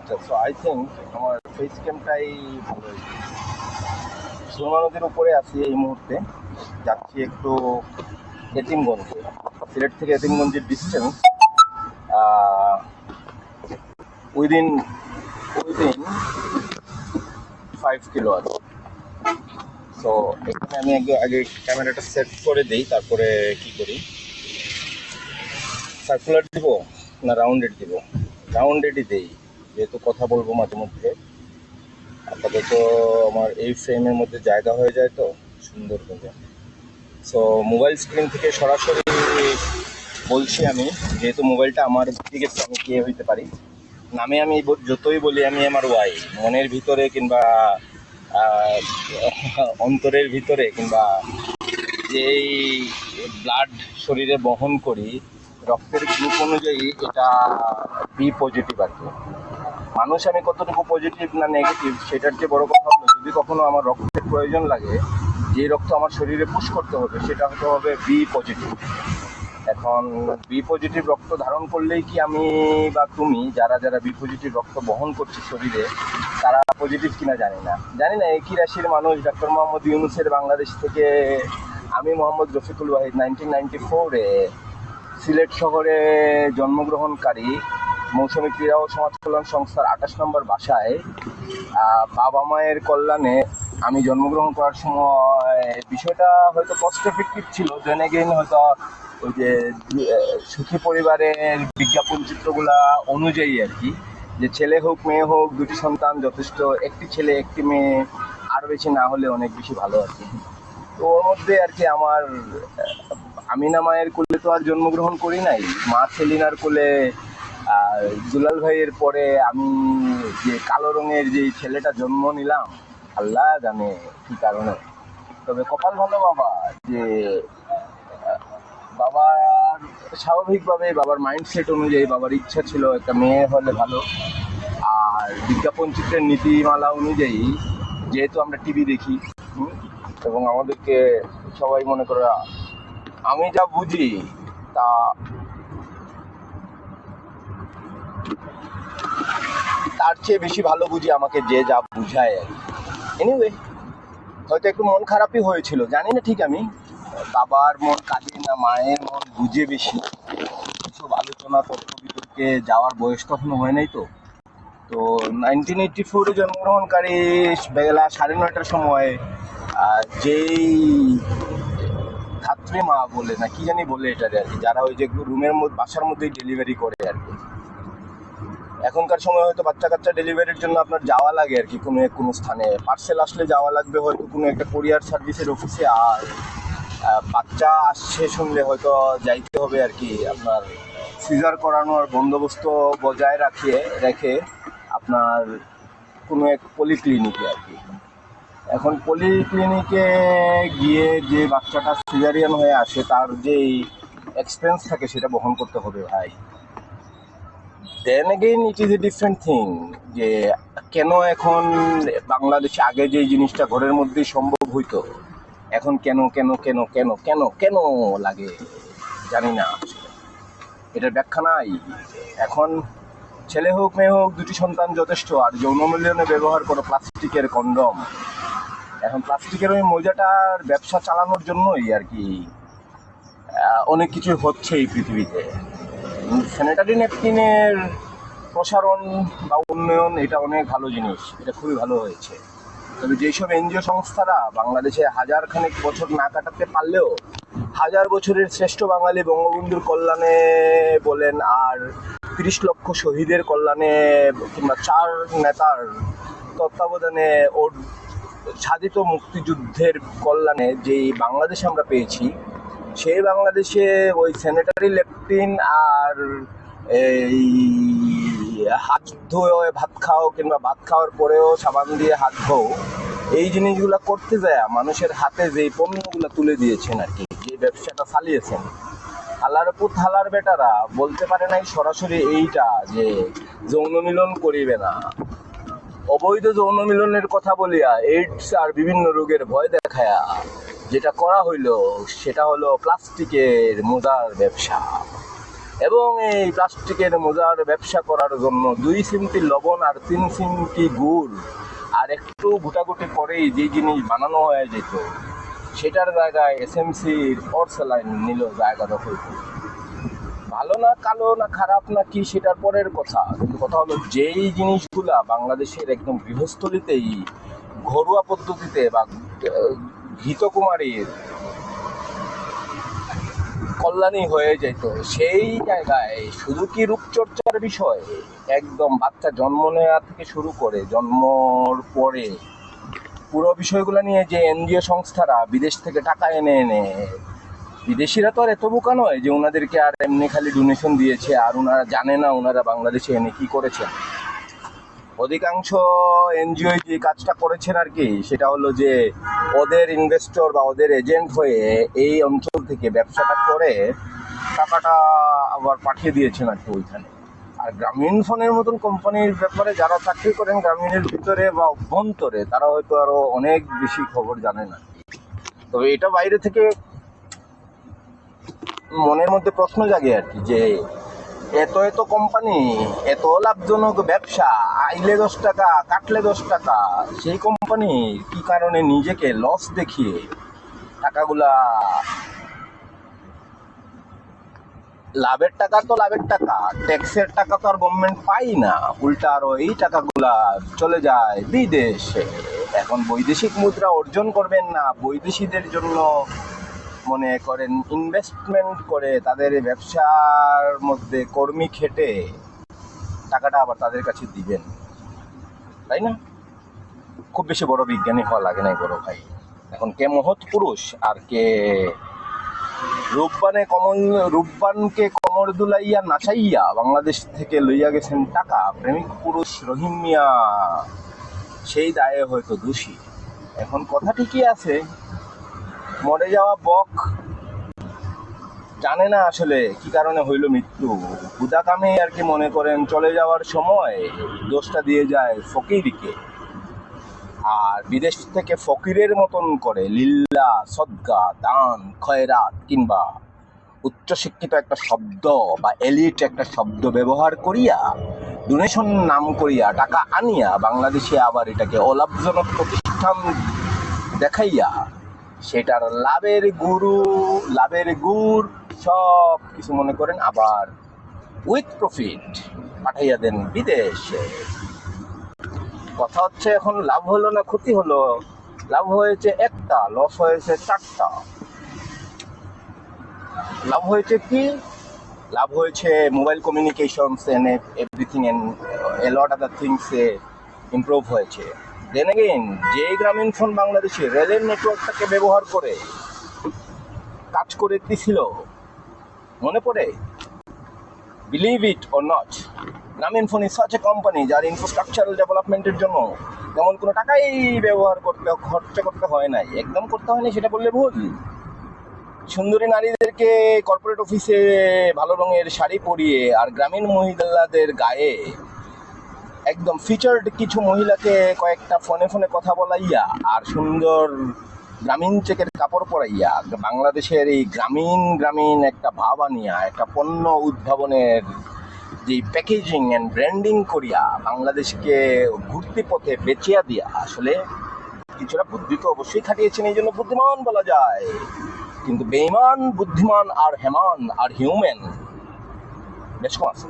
আচ্ছা, so I think আমার face ক্যামটাই ভালো হয়েছে। সুরমা নদীর উপরে আছি এই মুহূর্তে, যাচ্ছি একটু এতিমগঞ্জে। সিলেট থেকে এতিমগঞ্জের ডিস্টেন্স উইদিন উইদিন 5 কিলো আছে। সো এখানে আমি আগে আগে ক্যামেরাটা সেট করে দিই, তারপরে কি করি, সার্কুলার দিব না রাউন্ডেড দিব? রাউন্ডেডই দেই, যেহেতু কথা বলবো মাঝে মধ্যে। আপাতত আমার এই ফ্রেমের মধ্যে জায়গা হয়ে যায় তো সুন্দর করে। সো মোবাইল স্ক্রিন থেকে সরাসরি বলছি আমি, যেহেতু মোবাইলটা আমার দিকে, আমি কে হইতে পারি। নামে আমি যতই বলি আমি আমার ওয়াই, মনের ভিতরে কিংবা আহ, অন্তরের ভিতরে কিংবা যেই ব্লাড শরীরে বহন করি, রক্তের গ্রুপ অনুযায়ী এটা বি পজিটিভ আর কি। মানুষ আমি কতটুকু পজিটিভ না নেগেটিভ সেটার চেয়ে বড় কথা হলো, যদি কখনো আমার রক্তের প্রয়োজন লাগে, যে রক্ত আমার শরীরে পুশ করতে হবে, সেটা হতে হবে বি পজিটিভ। এখন বি পজিটিভ রক্ত ধারণ করলেই কি আমি বা তুমি, যারা যারা বি পজিটিভ রক্ত বহন করছে শরীরে, তারা পজিটিভ কিনা জানি না। একই রাশির মানুষ ডক্টর মোহাম্মদ ইউনুসের বাংলাদেশ থেকে আমি মোহাম্মদ রফিকুল ওয়াহিদ 1994-এ সিলেট শহরে জন্মগ্রহণকারী মৌসুমী ক্রীড়া ও সমাজ কল্যাণ সংস্থার 28 নম্বর বাসায় বাবা মায়ের কল্যাণে আমি জন্মগ্রহণ করার সময় বিষয়টা হয়তো কস্ট এফেক্টিভ ছিল। দেন এগেইন হয়তো ওই যে সুখী পরিবারের বিজ্ঞাপন চিত্রগুলা অনুযায়ী আর কি, যে ছেলে হোক মেয়ে হোক দুটি সন্তান যথেষ্ট, একটি ছেলে একটি মেয়ে, আর বেশি না হলে অনেক বেশি ভালো আর কি। তো ওর মধ্যে আর কি আমার আমিনা মায়ের কোলে তো আর জন্মগ্রহণ করি নাই, মা সেলিনার কোলে। আর দুলাল ভাইয়ের পরে আমি যে কালো রঙের যে ছেলেটা জন্ম নিলাম, আল্লাহ জানে কি কারণে। তবে কপাল ভালো বাবা, যে বাবার স্বাভাবিকভাবে বাবার মাইন্ডসেট অনুযায়ী বাবার ইচ্ছা ছিল একটা মেয়ে হলে ভালো। আর বিজ্ঞাপন চিত্রের নীতিমালা অনুযায়ী, যেহেতু আমরা টিভি দেখি এবং আমাদেরকে সবাই মনে করে, আমি যা বুঝি তা তার চেয়ে বেশি ভালো বুঝি আমাকে যে যা বুঝায় আর কি। এনিওয়ে, হয়তো একটু মন খারাপই হয়েছিল, জানি না ঠিক আমি, বাবার মন কাঁদে না মায়ের মন বুঝে বেশি, এসব আলোচনা তর্ক বিতর্কে যাওয়ার বয়স তখনও হয় নাই। তো তো 1984-এ জন্মগ্রহণকারী বেলা 9:30টার সময় যেই ধাত্রী মা বলে না কি জানি বলে এটারে আর কি, যারা ওই যে রুমের মধ্যে বাসার মধ্যেই ডেলিভারি করে আর কি। এখনকার সময় হয়তো বাচ্চা কাচ্চা ডেলিভারির জন্য আপনার যাওয়া লাগে আর কি, কোনো স্থানে পার্সেল আসলে যাওয়া লাগবে হয়তো কোনো একটা কোরিয়ার সার্ভিসের অফিসে, আর বাচ্চা আসছে শুনলে হয়তো যাইতে হবে আর কি আপনার সিজার করানোর বন্দোবস্ত বজায় রেখে আপনার কোনো এক পলিক্লিনিকে আর কি। এখন পলিক্লিনিকে গিয়ে যে বাচ্চাটা সিজারিয়ান হয়ে আসে, তার যেই এক্সপেন্স থাকে সেটা বহন করতে হবে ভাই। Then again it is a different thing, যে কেন এখন বাংলাদেশে আগে যে জিনিসটা ঘরের মধ্যেই সম্ভব হইতো, এখন কেন কেন কেন কেন কেন কেন লাগে জানি না, এটার ব্যাখ্যা নাই। এখন ছেলে হোক মেয়ে হোক দুটি সন্তান যথেষ্ট, আর যৌন মিলনে ব্যবহার করো প্লাস্টিকের কন্ডম। এখন প্লাস্টিকের ওই মজাটার ব্যবসা চালানোর জন্যই আর কি অনেক কিছু হচ্ছে এই পৃথিবীতে। স্যানিটারি ন্যাপকিনের প্রসারণ বা উন্নয়ন, এটা অনেক ভালো জিনিস, এটা খুবই ভালো হয়েছে। তবে যেসব এনজিও সংস্থারা বাংলাদেশে হাজার খানেক বছর না কাটাতে পারলেও হাজার বছরের শ্রেষ্ঠ বাঙালি বঙ্গবন্ধুর কল্যাণে বলেন, আর 30 লক্ষ শহীদের কল্যাণে কিংবা 4 নেতার তত্ত্বাবধানে ওর সাধিত মুক্তিযুদ্ধের কল্যাণে যেই বাংলাদেশ আমরা পেয়েছি, সেই বাংলাদেশে ওই স্যানিটারি ল্যাপটিন আর এই হাত ধুয়ে ভাত খাও কিংবা ভাত খাওয়ার পরেও সাবান দিয়ে হাত ধো, এই জিনিসগুলো করতে যায় মানুষের হাতে যেই পণ্যগুলো তুলে দিয়েছেন আর কি, যে ব্যবসাটা চালিয়েছেন, থালার উপর থালার বেটারা বলতে পারে নাই সরাসরি এইটা যে যৌন মিলন করিবে না। অবৈধ যৌন মিলনের কথা বলিয়া এইডস আর বিভিন্ন রোগের ভয় দেখায়া যেটা করা হইল সেটা হলো প্লাস্টিকের মোজার ব্যবসা। এবং এই প্লাস্টিকের মোজার ব্যবসা করার জন্য 2 চিমটি লবণ আর 3 চিমটি গুড় আর একটু ঘুটাঘুটি করেই যে জিনিস বানানো হয়ে যেত, সেটার জায়গায় এসএমসির পর্সেলাইন নিল জায়গা দখল করে। ভালো না কালো না খারাপ না কি সেটার পরের কথা, কিন্তু কথা হলো যেই জিনিসগুলা বাংলাদেশের একদম গৃহস্থলিতেই ঘরোয়া পদ্ধতিতে বা ঘৃতকুমারীর কল্যাণী হয়ে যেত, সেই জায়গায় শুধু কি রূপচর্চার বিষয়, একদম বাচ্চা জন্ম নেওয়া থেকে শুরু করে জন্মর পরে পুরো বিষয়গুলো নিয়ে যে এনজিও সংস্থারা বিদেশ থেকে টাকা এনে এনে, বিদেশিরা তো আর এত বোকা নয় যে ওনাদেরকে আর এমনি খালি ডোনেশন দিয়েছে আর ওনারা জানে না ওনারা বাংলাদেশে এনে কি করেছেন। অধিকাংশ এনজিও যে কাজটা করেছেন আর কি, সেটা হলো যে ওদের ইনভেস্টর বা ওদের এজেন্ট হয়ে এই অঞ্চল থেকে ব্যবসাটা করে টাকাটা আবার পাঠিয়ে দিয়েছেন আর কি ওইখানে। আর গ্রামীণ ফোনের মতন কোম্পানির ব্যাপারে যারা চাকরি করেন গ্রামীণের ভিতরে বা অভ্যন্তরে, তারা হয়তো আরো অনেক বেশি খবর জানে না। তবে এটা বাইরে থেকে মনের মধ্যে প্রশ্ন জাগে আর কি, যে এত এত কোম্পানি, এত লাভজনক ব্যবসা, আইলে 10 টাকা কাটলে 10 টাকা, সেই কোম্পানি কি কারণে নিজেকে লস দেখিয়ে টাকাগুলা, লাভের টাকা তো লাভের টাকা, ট্যাক্সের টাকা তো আর গভর্নমেন্ট পাই না, উল্টা আরো এই টাকাগুলা চলে যায় বিদেশে। এখন বৈদেশিক মুদ্রা অর্জন করবেন না, বৈদেশিদের জন্য মনে করেন ইনভেস্টমেন্ট করে তাদের ব্যবসার মধ্যে কর্মী খেটে টাকাটা আবার তাদের কাছে দিবেন, তাই না? খুব বেশি বড় বিজ্ঞানী হওয়া লাগে নাই বড় ভাই। এখন কে মহৎ পুরুষ আর কে রূপবানকে কমর দুলাইয়া নাচাইয়া বাংলাদেশ থেকে লইয়া গেছেন টাকা, প্রেমিক পুরুষ রহিম মিয়া সেই দায়ে হয়তো দোষী। এখন কথা ঠিকই আছে, মরে যাওয়া বক জানে না আসলে কি কারণে হইল মৃত্যু। হুদা কামে আর কি মনে করেন চলে যাওয়ার সময় দোষটা দিয়ে যায় ফকিরকে, আর বিদেশ থেকে ফকিরের মতন করে লিল্লা, সদকা, দান, খয়রাত কিংবা উচ্চশিক্ষিত একটা শব্দ বা এলিট একটা শব্দ ব্যবহার করিয়া ডোনেশন নাম করিয়া টাকা আনিয়া বাংলাদেশে আবার এটাকে অলাভজনক প্রতিষ্ঠান দেখাইয়া সেটার লাভের গুড় সব কিছু মনে করেন আবার উইথ প্রফিট পাঠাইয়া দেন বিদেশে। কথা হচ্ছে এখন লাভ হলো না ক্ষতি হলো? লাভ হয়েছে একটা, লস হয়েছে 4টা। লাভ হয়েছে কি? লাভ হয়েছে mobile communications and everything and a lot other things improve হয়েছে। দেন এগেইন যে গ্রামীণ ফোন বাংলাদেশে রেলের নেটওয়ার্কটাকে ব্যবহার করে কাজ করে দিছিল, মনে পড়ে? বিলিভ ইট অর নট, গ্রামীণ phone is such a company যার ইনফ্রাস্ট্রাকচারাল ডেভেলপমেন্টের জন্য তেমন কোনো টাকাই খরচা করতে হয় নাই, একদম করতে হয় না সেটা বললে ভুল। সুন্দরী নারীদেরকে কর্পোরেট অফিসে ভালো রঙের শাড়ি পরিয়ে আর গ্রামীণ মহিলাদের গায়ে একদম ফিচার্ড কিছু মহিলাকে কয়েকটা ফোনে ফোনে কথা বলাইয়া আর সুন্দর গ্রামীণ চেকের কাপড় পরাইয়া বাংলাদেশের এই গ্রামীণ একটা ভাব আনিয়া একটা পণ্য উদ্ভাবনের যে প্যাকেজিং অ্যান্ড ব্র্যান্ডিং করিয়া বাংলাদেশকে ঘুরতি পথে বেচিয়া দিয়া আসলে কিছুটা বুদ্ধি তো অবশ্যই খাটিয়েছেন, এই জন্য বুদ্ধিমান বলা যায়। কিন্তু বেঈমান, বুদ্ধিমান আর হেমান আর হিউম্যান বেশ কম আছে।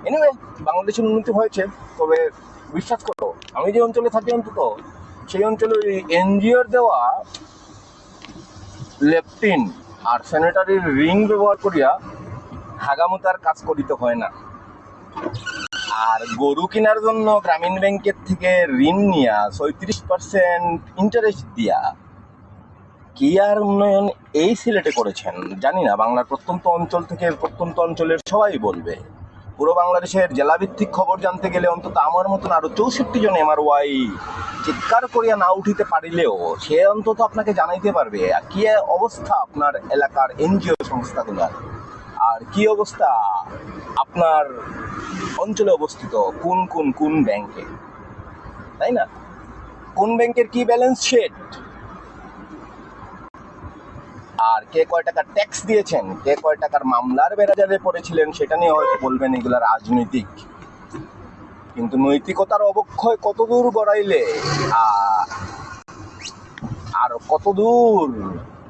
এনিওয়ে, বাংলাদেশের উন্নতি হয়েছে, তবে বিশ্বাস করো আমি যে অঞ্চলে থাকি অন্তত সেই অঞ্চলে এনজিওর দেওয়া লেপটিন আর স্যানিটারির রিং ব্যবহার করিয়া হাগামুতার কাজ করিতে হয় না। আর গরু কেনার জন্য গ্রামীণ ব্যাংকের থেকে ঋণ নিয়া 36% ইন্টারেস্ট দিয়া কি আর উন্নয়ন এই সিলেটে করেছেন জানি না। বাংলার প্রত্যন্ত অঞ্চল থেকে প্রত্যন্ত অঞ্চলের সবাই বলবে। পুরো বাংলাদেশের জেলাভিত্তিক খবর জানতে গেলে অন্তত আমার মতন আরো 64 জন MRY চিৎকার করিয়া না উঠিতে পারিলেও সে অন্তত আপনাকে জানাইতে পারবে কি অবস্থা আপনার এলাকার এনজিও সংস্থাগুলার, আর কি অবস্থা আপনার অঞ্চলে অবস্থিত কোন ব্যাংকে, তাই না? কোন ব্যাংকের কি ব্যালেন্স শিট আর কে কয় টাকা ট্যাক্স দিয়েছেন, কে কয় টাকার মামলার বেড়াজালে পড়েছিলেন, সেটা নিয়ে হয়তো বলবেন এগুলা রাজনৈতিক। কিন্তু নৈতিকতার অবক্ষয় কতদূর গড়াইলে আর কতদূর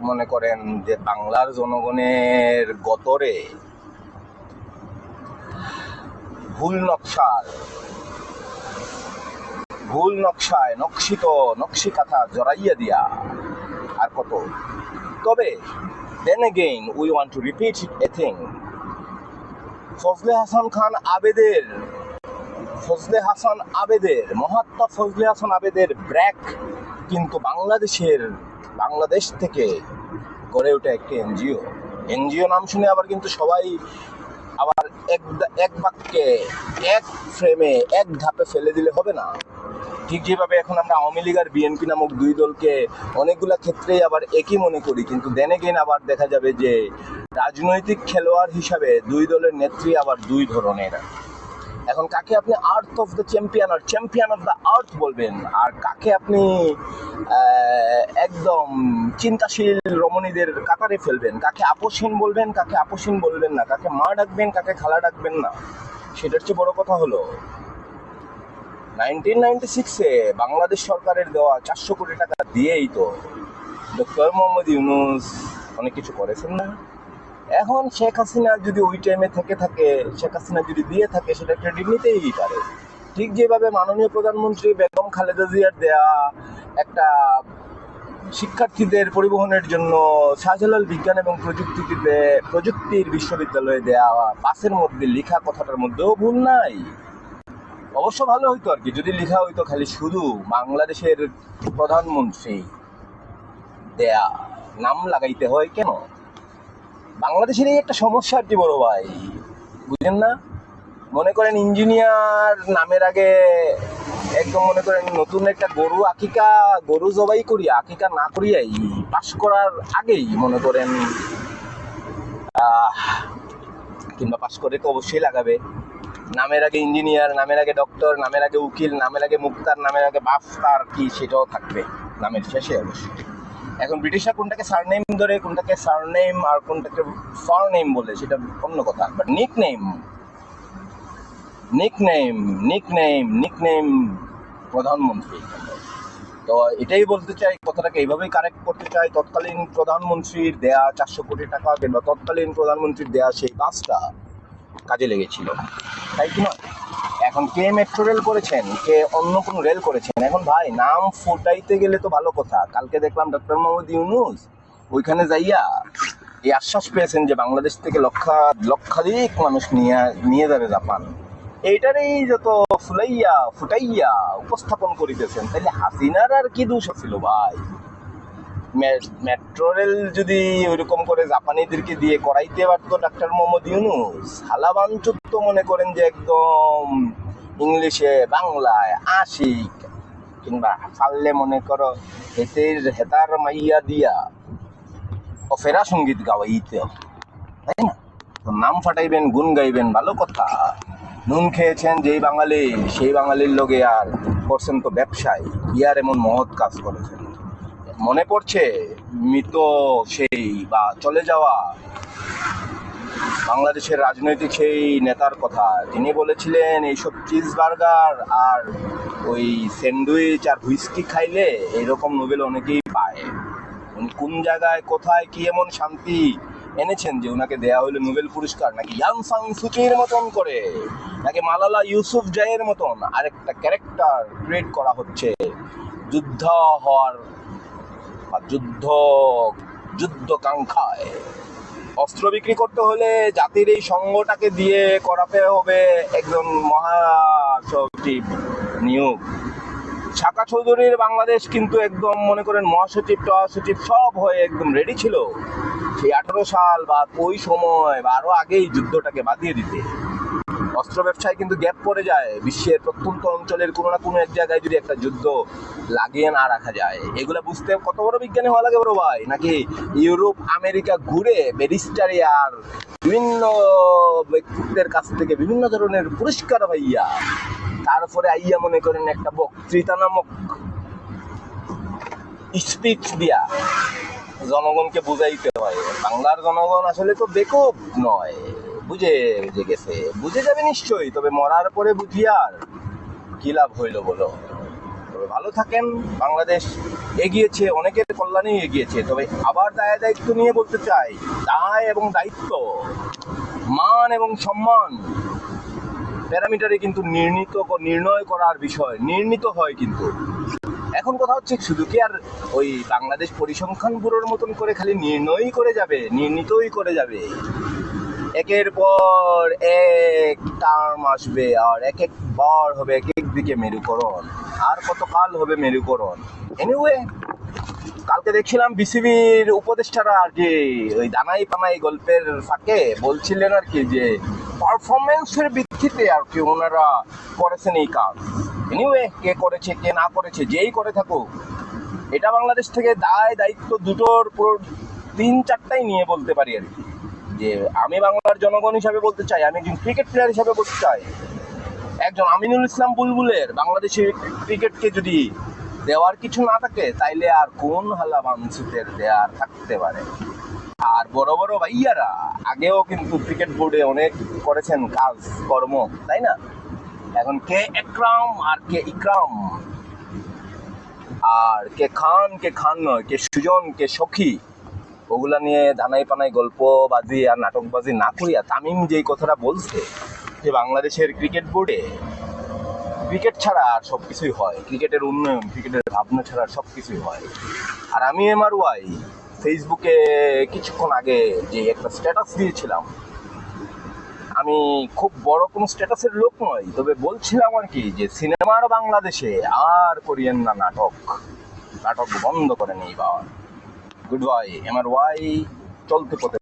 মনে করেন যে বাংলার জনগণের গতরে ভুল নকশায় নকশিত নকশি কাঁথা জড়াইয়া দিয়া আর কত। তবে then again we want to repeat a thing, Fazle Hasan আবেদের Mahatma Fazle Hasan আবেদের BRAC কিন্তু বাংলাদেশ থেকে গড়ে ওঠা একটি এনজিও নাম শুনে আবার কিন্তু সবাই আবার এক বাক্যে এক ফ্রেমে এক ধাপে ফেলে দিলে হবে না। ঠিক যেভাবে এখন আমরা আওয়ামী লীগ আর বিএনপি নামক দুই দলকে অনেকগুলা ক্ষেত্রেই আবার একই মনে করি, কিন্তু দেন এগেইন আবার দেখা যাবে যে রাজনৈতিক খেলোয়াড় হিসাবে দুই দলের নেত্রী আবার দুই ধরনের। এখন কাকে আপনি আর্থ অফ দ্য চ্যাম্পিয়ন আর চ্যাম্পিয়ন অফ দ্য আর্থ বলবেন, আর কাকে আপনি একদম চিন্তাশীল রমণীদের কাতারে ফেলবেন, কাকে আপসহীন বলবেন, কাকে আপসহীন বলবেন না, কাকে মা ডাকবেন, কাকে খালা ডাকবেন না, সেটার চেয়ে বড় কথা হলো 1996-এ বাংলাদেশ সরকারের দেওয়া 400 কোটি টাকা দিয়েই তো ডক্টর মোহাম্মদ ইউনূস অনেক কিছু করেছেন না। এখন শেখ হাসিনা যদি ওই টাইমে শেখ হাসিনা যদি দিয়ে থাকে, সেটা ক্রেডিট নিতেই পারে। ঠিক যেভাবে মাননীয় প্রধানমন্ত্রী বেগম খালেদা জিয়ার দেয়া একটা শিক্ষার্থীদের পরিবহনের জন্য শাহজালাল বিজ্ঞান এবং প্রযুক্তির বিশ্ববিদ্যালয়ে দেয়া পাসের মধ্যে লেখা কথাটার মধ্যেও ভুল নাই। অবশ্য ভালো হইতো আর কি যদি লেখা হইতো খালি শুধু বাংলাদেশের প্রধানমন্ত্রী দেয়া, নাম লাগাইতে হয় কেন? বাংলাদেশের এই একটা সমস্যা আর কি বড় ভাই, বুঝেন না? মনে করেন ইঞ্জিনিয়ার নামের আগে একদম মনে করেন নতুন একটা গরু জবাই করিয়া আকিকা না করিয়াই পাস করার আগেই মনে করেন কিংবা পাস করে তো অবশ্যই লাগাবে নামের আগে ইঞ্জিনিয়ার, নামের আগে ডক্টর, নামের আগে উকিল, নামের আগে মুক্তার, নামের আগে বাফতার, কি সেটাও থাকবে নামের শেষে অবশ্যই। এখন ব্রিটিশরা কোনটাকে সারনেম ধরে, কোনটাকে সারনেম আর কোনটাকে ফারনেম বলে সেটা অন্য কথা, বাট নিকনেম প্রধানমন্ত্রী। তো এটাই বলতে চাই, কথাটাকে এইভাবেই কারেক্ট করতে চাই। তৎকালীন প্রধানমন্ত্রীর দেয়া 400 কোটি টাকা কিংবা তৎকালীন প্রধানমন্ত্রীর দেয়া সেই বাসটা কাজে লেগেছিল, তাই কি নয়? এখন কে মেট্রো রেল করেছেন, কে অন্য কোনো রেল করেছেন, এখন ভাই নাম ফুটাইতে গেলে তো ভালো কথা। কালকে দেখলাম ডক্টর মোহাম্মদ ইউনূস ওইখানে যাইয়া এই আশ্বাস পেয়েছেন যে বাংলাদেশ থেকে লক্ষাধিক মানুষ নিয়ে যাবে জাপান। এইটারই যত ফুটাইয়া উপস্থাপন করিতেছেন, তাহলে হাসিনার আর কি দোষ ছিল ভাই? মেট্রো রেল যদি ওইরকম করে জাপানিদেরকে দিয়ে করাইতে পারতো ডক্টর মোহাম্মদ ইউনূস, হালাবাঞ্চুত তো মনে করেন যে একদম ইংলিশে বাংলায় আশিক কিংবা পারলে মনে করো হেতার মাইয়া দিয়া অপেরা সঙ্গীত গাওয়াইতে, তাই না? তো নাম ফাটাইবেন, গুণ গাইবেন, ভালো কথা। নুন খেয়েছেন যেই বাঙালি, সেই বাঙালির লোকে আর করছেন তো ব্যবসায়, ইয়ার এমন মহৎ কাজ করেছেন। মনে পড়ছে মৃত সেই বা চলে যাওয়া বাংলাদেশের রাজনৈতিক সেই নেতার কথা। তিনি বলেছিলেন এইসব চিজ বার্গার আর ওই স্যান্ডউইচ আর হুইস্কি খাইলে এইরকম নোবেল অনেকেই পায়। উনি কোন জায়গায় কোথায় কি এমন শান্তি এনেছেন যে ওনাকে দেয়া হইলো নোবেল পুরস্কার? নাকি ইয়াং সাং সুচির মতন করে, নাকি মালালা ইউসুফ জাইয়ের মতন আরেকটা ক্যারেক্টার ক্রিয়েট করা হচ্ছে যুদ্ধ হওয়ার বা যুদ্ধকাঙ্ক্ষায়? অস্ত্র বিক্রি করতে হলে জাতির এই সঙ্গটাকে দিয়ে করাতে হবে একজন মহাসচিব নিয়োগ। শাকা চৌধুরীর বাংলাদেশ কিন্তু একদম মনে করেন মহাসচিব টহাসচিব সব হয়ে একদম রেডি ছিল সেই 18 সাল বা ওই সময় বা আরো আগেই যুদ্ধটাকে বাদিয়ে দিতে। অস্ত্র ব্যবসায় কিন্তু গ্যাপ পড়ে যায়। বিশ্বের প্রত্যন্ত অঞ্চলের কোনো না কোনো এক জায়গায় যদি একটা যুদ্ধ লাগিয়ে না রাখা যায়, এগুলা বুঝতে কত বড় বিজ্ঞানী হওয়া লাগে বড় ভাই? নাকি ইউরোপ আমেরিকা ঘুরে ব্যারিস্টারি আর বিভিন্ন ব্যক্তিত্বের কাছ থেকে বিভিন্ন ধরনের পুরস্কার পাইয়া তারপরে আইয়া মনে করেন একটা বক্তৃতা নামক স্পিচ দিয়া জনগণকে বুঝাইতে হয়। বাংলার জনগণ আসলে তো বেকুব নয়, বুঝে বুঝে গেছে, বুঝে যাবে নিশ্চয়ই, তবে মরার পরে বুঝিয়ে আর কি লাভ হইল বলো। তবে ভালো থাকেন। বাংলাদেশ এগিয়েছে, অনেকের কল্যাণেই এগিয়েছে, তবে আবার দায়িত্ব নিয়ে বলতে চাই, দায় এবং দায়িত্ব, মান এবং সম্মান প্যারামিটারে কিন্তু নির্ণয় করার বিষয় নির্ণীত হয়। কিন্তু এখন কথা হচ্ছে, শুধু কি আর ওই বাংলাদেশ পরিসংখ্যান ব্যুরোর মতন করে খালি নির্ণীতই করে যাবে, একের পর এক টার্ম আসবে আর এক এক বার হবে এক এক দিকে মেরুকরণ, আর কতকাল হবে মেরুকরণ। এনিওয়ে, কালকে দেখছিলাম বিসিবির উপদেষ্টারা আর কি ওই দানাই পানাই গল্পের ফাঁকে বলছিলেন আর কি যে পারফরমেন্সের ভিত্তিতে আর কি ওনারা করেছেন এই কাজ। এনিওয়ে, কে করেছে কে না করেছে, যেই করে থাকুক, এটা বাংলাদেশ থেকে দায়িত্ব দুটোর পুরো 3-4টাই নিয়ে বলতে পারি আর কি। যে আমি বাংলার জনগণ হিসাবে বলতে চাই, আমি একজন ক্রিকেট প্লেয়ার হিসাবে বলতে চাই, একজন আমিনুল ইসলাম বুলবুলের বাংলাদেশের ক্রিকেটকে যদি দেওয়ার কিছু না থাকে, তাইলে আর কোন হালা বানসুতের দেওয়ার থাকতে পারে। আর বড় বড় ভাইয়ারা আগেও কিন্তু ক্রিকেট বোর্ডে অনেক করেছেন কাজ কর্ম, তাই না? এখন কে একরাম আর কে ইকরাম, আর কে খান নয়, কে সুজন কে সখী, ওগুলা নিয়ে ধানাই পানাই গল্পবাজি আর নাটকবাজি না করিয়া তামিম যেই কথাটা বলছে যে বাংলাদেশের ক্রিকেট বোর্ডে ক্রিকেট ছাড়া আর সব কিছুই হয়, ক্রিকেটের উন্নয়ন, ক্রিকেটের ভাবনা ছাড়া সব কিছুই হয়। আর আমি MRY ফেসবুকে কিছুক্ষণ আগে যে একটা স্ট্যাটাস দিয়েছিলাম, আমি খুব বড় কোনো স্ট্যাটাসের লোক নই, তবে বলছিলাম আর কি যে সিনেমার বাংলাদেশে আর করিয়েন না নাটক বন্ধ করেন এইবার। গুড বাই MRY, চলতে পথে।